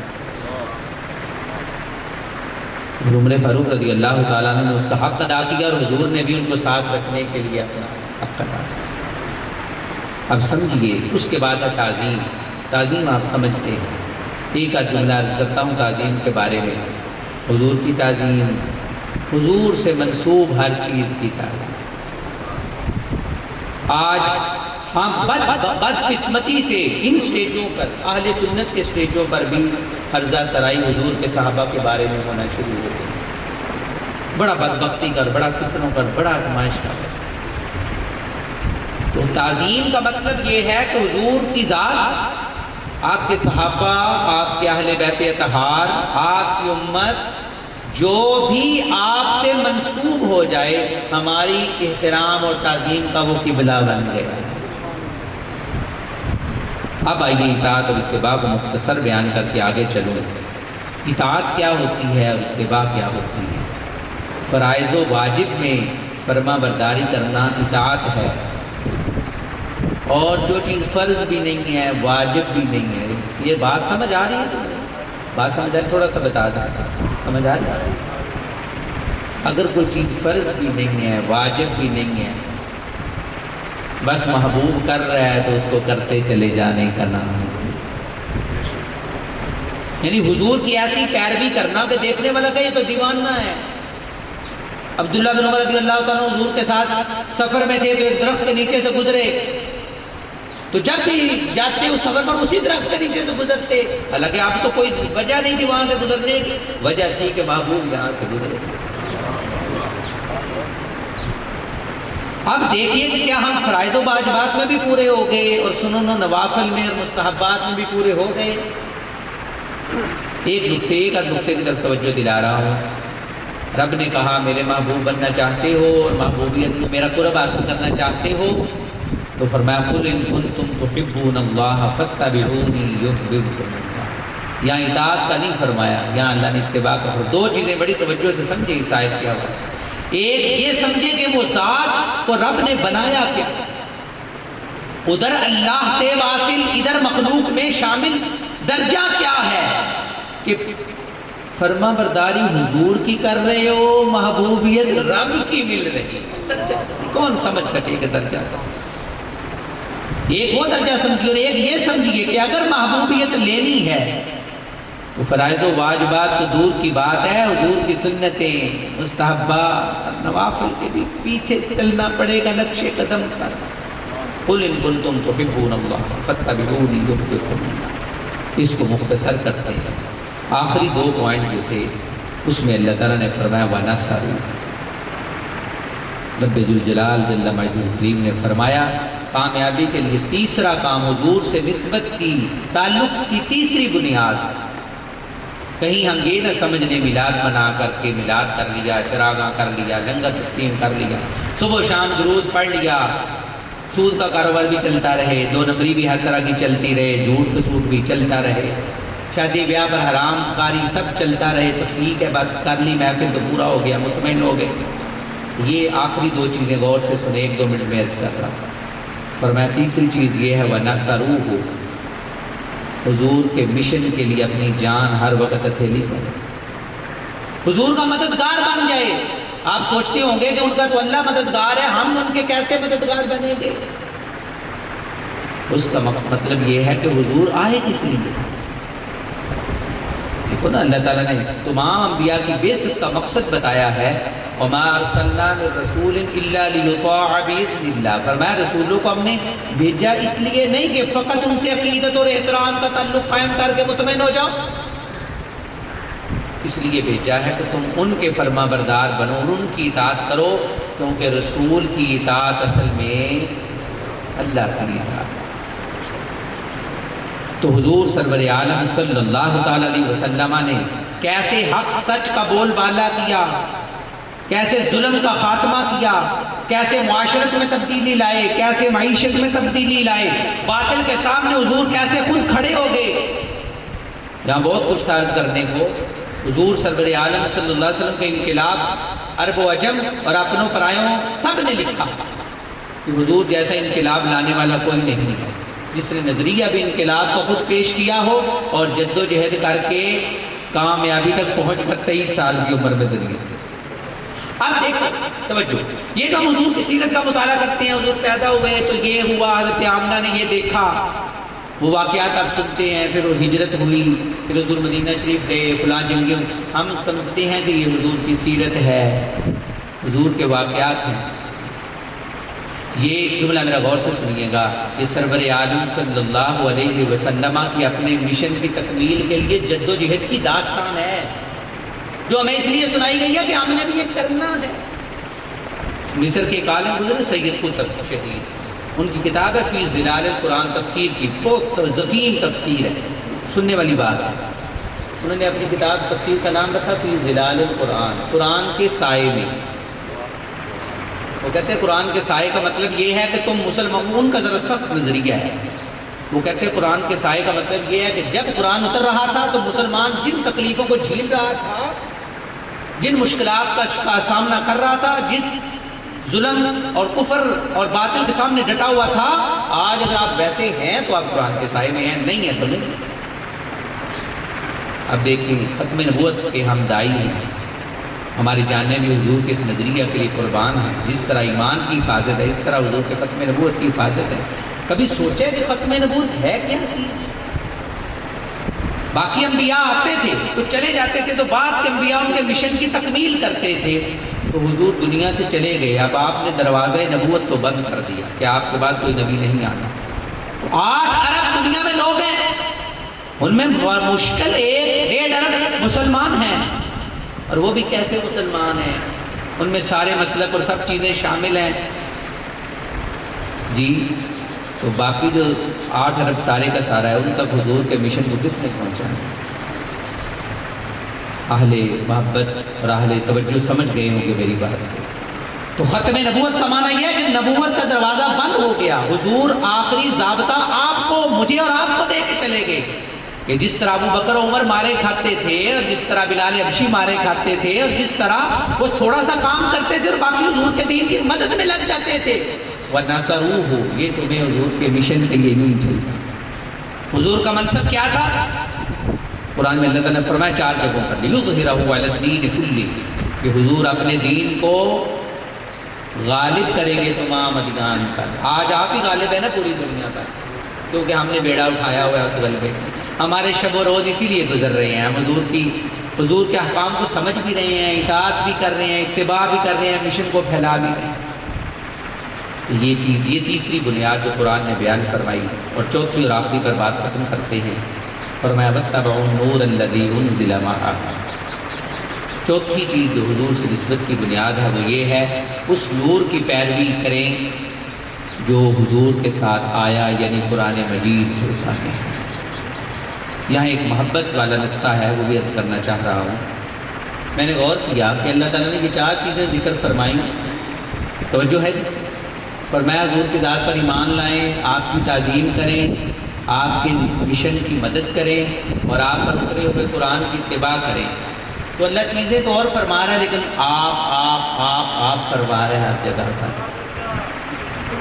عمر فاروق رضی اللہ تعالیٰ عنہ نے اس کا حق ادا کیا اور حضور نے بھی ان کو ساتھ رکھنے کے لیے اپنا حق ادا کیا۔ اب سمجھیے اس کے بعد ہے تعظیم۔ تعظیم آپ سمجھتے ہیں، ایک آدھ جملہ عرض کرتا ہوں تعظیم کے بارے میں۔ حضور کی تعظیم، حضور سے منسوب ہر چیز کی تعظیم۔ آج ہم بد قسمتی سے ان سٹیجوں پر، اہل سنت کے سٹیجوں پر بھی عرضہ سرائی حضور کے صحابہ کے بارے میں ہونا شروع ہو گئی، بڑا بدبختی کر، بڑا فتنوں پر، بڑا آزمائش کا۔ تو تعظیم کا مطلب یہ ہے کہ حضور کی ذات، آپ کے صحابہ، آپ کے اہل بیت اطہار، آپ کی امت، جو بھی آپ سے منسوب ہو جائے، ہماری احترام اور تعظیم کا وہ قبلہ بن گیا۔ اب آئیے اطاعت اور اتباع کو مختصر بیان کر کے آگے چلوں۔ اطاعت کیا ہوتی ہے اور اتباع کیا ہوتی ہے؟ فرائض و واجب میں فرما برداری کرنا اطاعت ہے، اور جو چیز فرض بھی نہیں ہے، واجب بھی نہیں ہے۔ یہ بات سمجھ آ رہی ہے؟ بات سمجھ آ رہی؟ تھوڑا سا بتا دیں، سمجھ آ رہی ہے؟ اگر کوئی چیز فرض بھی نہیں ہے، واجب بھی نہیں ہے، بس محبوب کر رہا ہے تو اس کو کرتے چلے جانے کا نام ہے۔ یعنی حضور کی ایسی پیروی کرنا کہ دیکھنے والا کہ یہ تو دیوانہ ہے۔ عبداللہ بن عمر رضی اللہ تعالیٰ حضور کے ساتھ سفر میں تھے تو ایک درخت کے نیچے سے گزرے، تو جب بھی جاتے اس سفر پر اسی درخت کے نیچے سے گزرتے، حالانکہ آپ تو کوئی وجہ نہیں تھی وہاں سے گزرنے کی، وجہ تھی کہ محبوب یہاں سے گزرے۔ اب دیکھیے کہ کیا ہم فرائض و واجبات میں بھی پورے ہو گئے اور سنن و نوافل میں اور مستحبات میں بھی پورے ہو گئے؟ ایک نقطے کی طرف توجہ دلا رہا ہوں۔ رب نے کہا میرے محبوب بننا چاہتے ہو اور محبوبیت میں میرا قرب حاصل کرنا چاہتے ہو، تو فرمایا قل ان کنتم تحبون اللہ فاتبعونی یحببکم اللہ۔ یہاں اطاعت کا نہیں فرمایا، یہاں اللہ نے اتباع کا فرمایا۔ دو چیزیں بڑی توجہ سے سمجھے اس آیت کیا ہوا۔ ایک یہ سمجھے کہ وہ ذات کو رب نے بنایا کیا، ادھر اللہ سے واصل، ادھر مخلوق میں شامل درجہ کیا ہے کہ فرما برداری حضور کی کر رہے ہو، محبوبیت رب کی مل رہی۔ درجہ کون سمجھ سکے کہ درجہ کا؟ ایک وہ درجہ سمجھیے اور ایک یہ سمجھیے کہ اگر محبوبیت لینی ہے تو فرائض و واجبات تو دور کی بات ہے، حضور کی سنتیں، مستحبات، نوافل کے بھی پیچھے چلنا پڑے گا نقش قدم پر۔ قل ان کنتم تحبون اللہ فاتبعونی یحببکم اللہ۔ اس کو مختصر کرتے ہیں، آخری دو پوائنٹ جو تھے اس میں اللہ تعالیٰ نے فرمایا وَنَصَرُوا۔ رب ذوالجلال جل مجدہ الکریم نے فرمایا کامیابی کے لیے تیسرا کام، حضور سے نسبت کی، تعلق کی تیسری بنیاد۔ کہیں ہم یہ نہ سمجھنے میلاد منا کر کے میلاد کر لیا، چراغاں کر لیا، لنگر تقسیم کر لیا، صبح و شام درود پڑھ لیا، سود کا کاروبار بھی چلتا رہے، دو نمبری بھی ہر طرح کی چلتی رہے، جھوٹ کسوٹ بھی چلتا رہے، شادی بیاہ پر حرام کاری سب چلتا رہے، تو ٹھیک ہے بس کر لی محفل تو پورا ہو گیا، مطمئن ہو گئے۔ یہ آخری دو چیزیں غور سے سنے، ایک دو منٹ میں عرض کر رہا ہوں۔ فرمایا تیسری چیز یہ ہے وَنَصَرُوهُ، حضور کے مشن کے لیے اپنی جان ہر وقت ہتھیلی کرے، حضور کا مددگار بن جائے۔ آپ سوچتے ہوں گے کہ ان کا تو اللہ مددگار ہے، ہم ان کے کیسے مددگار بنیں گے؟ اس کا مطلب یہ ہے کہ حضور آئے کس لیے؟ دیکھو نا، اللہ تعالیٰ نے تمام انبیاء کی بعثت کا مقصد بتایا ہے، وَمَا أَرْسَلْنَا مِن رَّسُولٍ إِلَّا لِيُطَاعَ بِإِذْنِ اللَّهِ۔ فرمایا رسولوں کو ہم نے بھیجا اس لیے نہیں کہ فقط ان سے عقیدت اور احترام کا تعلق قائم کر کے مطمئن ہو جاؤ، اس لیے بھیجا ہے کہ تم ان کے فرما بردار بنو اور ان کی اطاعت کرو، کیونکہ رسول کی اطاعت اصل میں اللہ کی اطاعت۔ تو حضور سرور عالم صلی اللہ تعالی علیہ وسلم نے کیسے حق سچ کا بول بالا کیا، کیسے ظلم کا خاتمہ کیا، کیسے معاشرت میں تبدیلی لائے، کیسے معیشت میں تبدیلی لائے، باطل کے سامنے حضور کیسے خود کھڑے ہو گئے۔ یہاں بہت کچھ تھا عرض کرنے کو۔ حضور سرور عالم صلی اللہ علیہ وسلم کے انقلاب عرب و عجم اور اپنوں پرایوں سب نے لکھا کہ حضور جیسا انقلاب لانے والا کوئی نہیں ہے، جس نے نظریہ بھی انقلاب کو خود پیش کیا ہو اور جد و جہد کر کے کامیابی تک پہنچ کر 23 سال کی عمر میں دنیا سے۔ اب دیکھو توجہ، یہ جو ہم حضور کی سیرت کا مطالعہ کرتے ہیں، حضور پیدا ہوئے تو یہ ہوا، حضرت آمنہ نے یہ دیکھا، وہ واقعات آپ سنتے ہیں، پھر وہ ہجرت ہوئی، پھر حضور مدینہ شریف گئے، فلاں جنگیں، ہم سمجھتے ہیں کہ یہ حضور کی سیرت ہے، حضور کے واقعات ہیں۔ یہ جملہ میرا غور سے سنیے گا، یہ سرور عالم صلی اللہ علیہ وسلم کی اپنے مشن کی تکمیل کے لیے جد و جہد کی داستان ہے، جو ہمیں اس لیے سنائی گئی ہے کہ ہم نے بھی یہ کرنا ہے۔ مصر کے ایک عالم گزرے سید قطب شہید، ان کی کتاب ہے فی ظلال القرآن، تفسیر کی بہت ذکیم تفسیر ہے، سننے والی بات ہے۔ انہوں نے اپنی کتاب تفسیر کا نام رکھا فی ظلال القرآن، قرآن کے سائے میں۔ وہ کہتے ہیں قرآن کے سائے کا مطلب یہ ہے کہ تم مسلمانوں کا ذرا سخت نظریہ ہے۔ وہ کہتے ہیں قرآن کے سائے کا مطلب یہ ہے کہ جب قرآن اتر رہا تھا تو مسلمان جن تکلیفوں کو جھیل رہا تھا، جن مشکلات کا سامنا کر رہا تھا، جس ظلم اور کفر اور باطل کے سامنے ڈٹا ہوا تھا، آج اگر آپ ویسے ہیں تو آپ قرآن کے سائے میں ہیں، نہیں ہیں تو نہیں۔ اب دیکھیں ختم نبوت کے ہم دائی ہیں، ہماری جانیں بھی حضور کے اس نظریہ کے لیے قربان ہیں۔ جس طرح ایمان کی حفاظت ہے، اس طرح حضور کے ختم نبوت کی حفاظت ہے۔ کبھی سوچے کہ ختم نبوت ہے کیا چیز؟ باقی انبیاء آتے تھے تو چلے جاتے تھے، تو بعد کے انبیاء ان کے مشن کی تکمیل کرتے تھے، تو حضور دنیا سے چلے گئے، اب آپ نے دروازہ نبوت تو بند کر دیا کہ آپ کے بعد کوئی نبی نہیں آنا۔ 8 ارب دنیا میں لوگ ہیں، ان میں مشکل 1.5 ارب مسلمان ہیں، اور وہ بھی کیسے مسلمان ہیں؟ ان میں سارے مسلک اور سب چیزیں شامل ہیں جی۔ تو باقی جو 8 ارب سارے کا سارا ہے، ان تک حضور کے مشن کو کس نے پہنچانا؟ اہل محبت اور اہل توجہ سمجھ گئے ہوں گے میری بات کو۔ تو ختم نبوت کا معنی یہ ہے کہ نبوت کا دروازہ بند ہو گیا، حضور آخری ضابطہ آپ کو، مجھے اور آپ کو دے کے چلے گئے کہ جس طرح ابو بکر و عمر مارے کھاتے تھے، اور جس طرح بلال حبشی مارے کھاتے تھے، اور جس طرح وہ تھوڑا سا کام کرتے تھے اور باقی حضور کے دین کی مدد میں لگ جاتے تھے، وَنَصَرُوهُ، یہ تمہیں حضور کے مشن کے لیے نہیں چاہیے۔ حضور کا منصب کیا تھا؟ قرآن میں اللہ تعالیٰ نے فرمایا 4 جگہوں پر لِيُظْهِرَهُ عَلَى الدِّينِ كُلِّهِ، کہ حضور اپنے دین کو غالب کریں گے تمام ادیان پر۔ آج آپ ہی غالب ہیں نا پوری دنیا پر، کیونکہ ہم نے بیڑا اٹھایا ہوا ہے اس غلبے۔ ہمارے شب و روز اسی لیے گزر رہے ہیں، ہم حضور کے احکام کو سمجھ بھی رہے ہیں، اطاعت بھی کر رہے ہیں، اتباع بھی کر رہے ہیں، مشن کو پھیلا بھی رہے ہیں۔ یہ چیز، یہ تیسری بنیاد جو قرآن نے بیان فرمائی، اور چوتھی اور آخری پر بات ختم کرتے ہیں، فرمایا وَاتَّبَعُوا النُّورَ الَّذِي أُنزِلَ مَعَهُ۔ چوتھی چیز جو حضور سے نسبت کی بنیاد ہے وہ یہ ہے اس نور کی پیروی کریں جو حضور کے ساتھ آیا، یعنی قرآن مجید ہوتا ہے۔ یہاں ایک محبت والا نقطہ ہے، وہ بھی عرض کرنا چاہ رہا ہوں۔ میں نے غور کیا کہ اللہ تعالیٰ نے یہ 4 چیزیں ذکر فرمائیں، توجہ ہے، فرمایا حضور کی ذات پر ایمان لائیں، آپ کی تعظیم کریں، آپ کے مشن کی مدد کریں، اور آپ پر اترے ہوئے قرآن کی اتباع کریں۔ تو اللہ چیزیں تو اور فرما رہا ہے، لیکن آپ فرما رہے ہیں ہر جگہ پر۔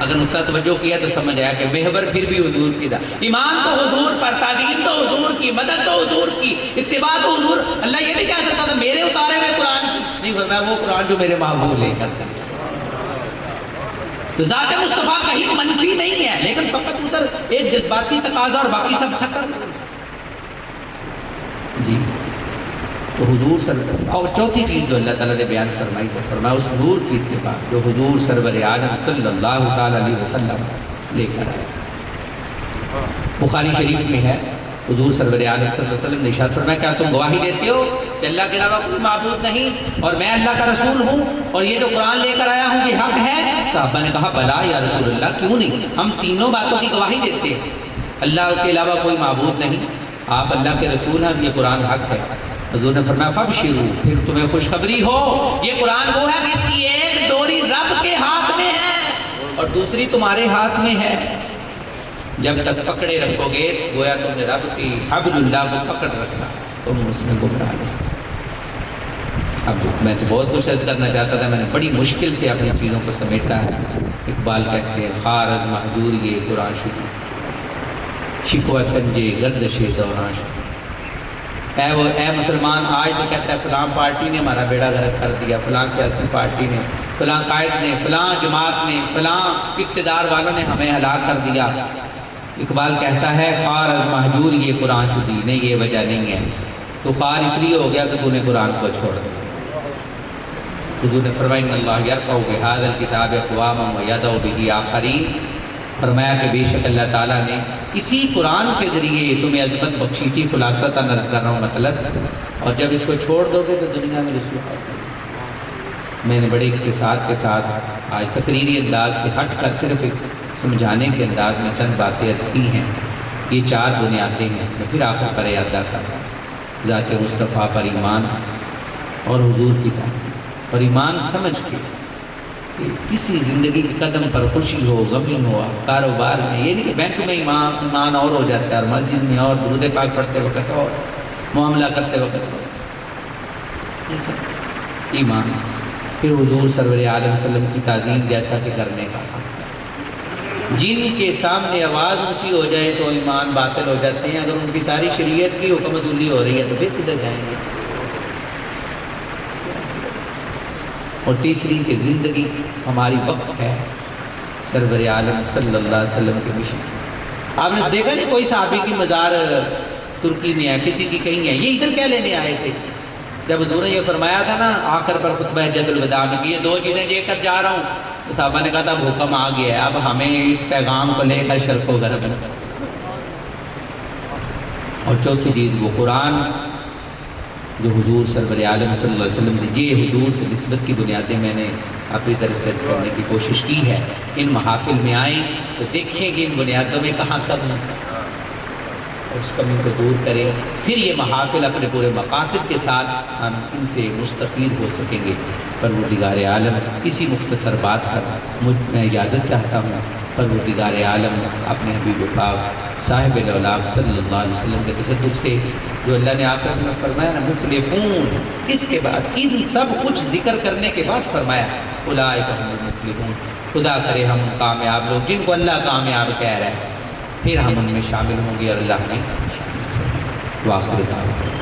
اگر نقطہ توجہ کیا تو سمجھ آیا کہ محور پھر بھی حضور کی ایمان تو حضور پر، تعظیم تو حضور کی، مدد تو حضور کی، اتباع تو حضور۔ اللہ یہ بھی کہہ سکتا تھا میرے اتارے ہوئے قرآن کی، نہیں فرمایا وہ قرآن جو میرے محبوب لے کر کرتے۔ تو ذات مصطفیٰ کہیں منفی نہیں ہے، لیکن فقط ادھر ایک جذباتی تقاضا اور باقی سب ختم جی۔ تو حضور صلی اللہ علیہ وسلم، اور چوتھی چیز جو اللہ تعالیٰ نے بیان فرمائی تو فرمایا اس نور کی اتباع جو حضور سرور عالم صلی اللہ تعالیٰ علیہ وسلم لے کر آئے۔ بخاری شریف میں ہے، حضور سرور عالم صلی اللہ علیہ وسلم نے ارشاد فرمایا کیا تم گواہی دیتے ہو کہ اللہ کے علاوہ کوئی معبود نہیں اور میں اللہ کا رسول ہوں، اور یہ جو قرآن لے کر آیا ہوں یہ حق ہے؟ صحابہ نے کہا بلا یا رسول اللہ، کیوں نہیں، ہم تینوں باتوں کی گواہی دیتے ہیں، اللہ کے علاوہ کوئی معبود نہیں، آپ اللہ کے رسول ہیں، یہ قرآن حق ہے۔ حضور نے فرمایا فابشروا، پھر تمہیں خوشخبری ہو، یہ قرآن وہ ہے کہ اس کی ایک ڈوری رب کے ہاتھ میں ہے اور دوسری تمہارے ہاتھ میں ہے۔ جب تک پکڑے رکھو گے گویا تم نے رب کی حبل اللہ کو پکڑ رکھا، تم اس میں گمراہ نہیں۔ اب میں تو بہت کچھ عرض کرنا چاہتا تھا، میں نے بڑی مشکل سے اپنی چیزوں کو سمیٹا ہے۔ اقبال کہتے ہیں خارز محجور یہ قرآن شدی، شکوہ سنجے گردش دوران شدی۔ اے مسلمان، آج تو کہتا ہے فلاں پارٹی نے ہمارا بیڑا غرق کر دیا، فلاں سیاسی پارٹی نے، فلاں قائد نے، فلاں جماعت نے، فلاں اقتدار والوں نے ہمیں ہلاک کر دیا۔ اقبال کہتا ہے خارز محجور یہ قرآن شدی، نہیں یہ وجہ نہیں ہے، تو خار اس لیے ہو گیا کہ تو نے قرآن کو چھوڑ دیا۔ حضور نے فرمایا ان اللہ یرفع بہذا الکتاب اقواما ویضع بہ آخرین، فرمایا کہ بے شک اللہ تعالیٰ نے اسی قرآن کے ذریعے تمہیں عظمت بخشی تھی۔ خلاصہ عرض کر رہا ہوں مطلب، اور جب اس کو چھوڑ دو گے تو دنیا میں رسوا ہو جائے گی۔ میں نے بڑے اختصار کے ساتھ آج تقریری انداز سے ہٹ کر صرف ایک سمجھانے کے انداز میں چند باتیں عرض کی ہیں۔ یہ 4 بنیادیں ہیں، میں پھر آخر پر یاد آتا ہوں، ذات مصطفیٰ پر ایمان اور حضور کی تعظیم، اور ایمان سمجھ کے کہ کسی زندگی کے قدم پر خوشی ہو، غمی ہو، کاروبار میں، یہ نہیں کہ بینک میں ایمان اور ہو جاتا ہے اور مسجد میں اور درود پاک پڑھتے وقت اور معاملہ کرتے وقت اور، یہ سب ایمان۔ پھر حضور سرور عالم صلی اللہ علیہ وسلم کی تعظیم جیسا کہ کرنے کا، جن کے سامنے آواز اونچی ہو جائے تو ایمان باطل ہو جاتے ہیں، اگر ان کی ساری شریعت کی حکم عدولی ہو رہی ہے تو پھر کدھر جائیں گے۔ اور تیسری کہ زندگی ہماری وقت ہے سرور عالم صلی اللہ علیہ وسلم کے مشن۔ آپ نے دیکھا نہیں کوئی صحابی کی مزار ترکی میں ہے، کسی کی کہیں ہے، یہ ادھر کیا لینے آئے تھے؟ جب حضور نے یہ فرمایا تھا نا آخر پر خطبہ حجۃ الوداع میں کہ یہ 2 چیزیں لے کر جا رہا ہوں، تو صحابہ نے کہا تھا اب حکم آ گیا ہے، اب ہمیں اس پیغام کو لے کر شرق و غرب۔ اور چوتھی چیز وہ قرآن جو حضور سرور عالم صلی اللہ علیہ وسلم نے، یہ حضور سے نسبت کی بنیادیں میں نے اپنی طرف سے کرنے کی کوشش کی ہے۔ ان محافل میں آئیں تو دیکھیں کہ ان بنیادوں میں کہاں کمی ہے اور اس کمی کو دور کریں، پھر یہ محافل اپنے پورے مقاصد کے ساتھ ہم ان سے مستفید ہو سکیں گے۔ پروردگار عالم اسی مختصر بات پر میں اجازت چاہتا ہوں، پروردگار عالم اپنے حبیب پاک صاحب الاولاق صلی اللہ علیہ وسلم کے تصدق سے جو اللہ نے آخرت میں فرمایا نا مفلحون، اس کے بعد ان سب کچھ ذکر کرنے کے بعد فرمایا اولئک هم المفلحون، خدا کرے ہم کامیاب لوگ جن کو اللہ کامیاب کہہ رہا ہے، پھر ہم ان میں شامل ہوں گے اور اللہ نے شامل۔ واخر دعوانا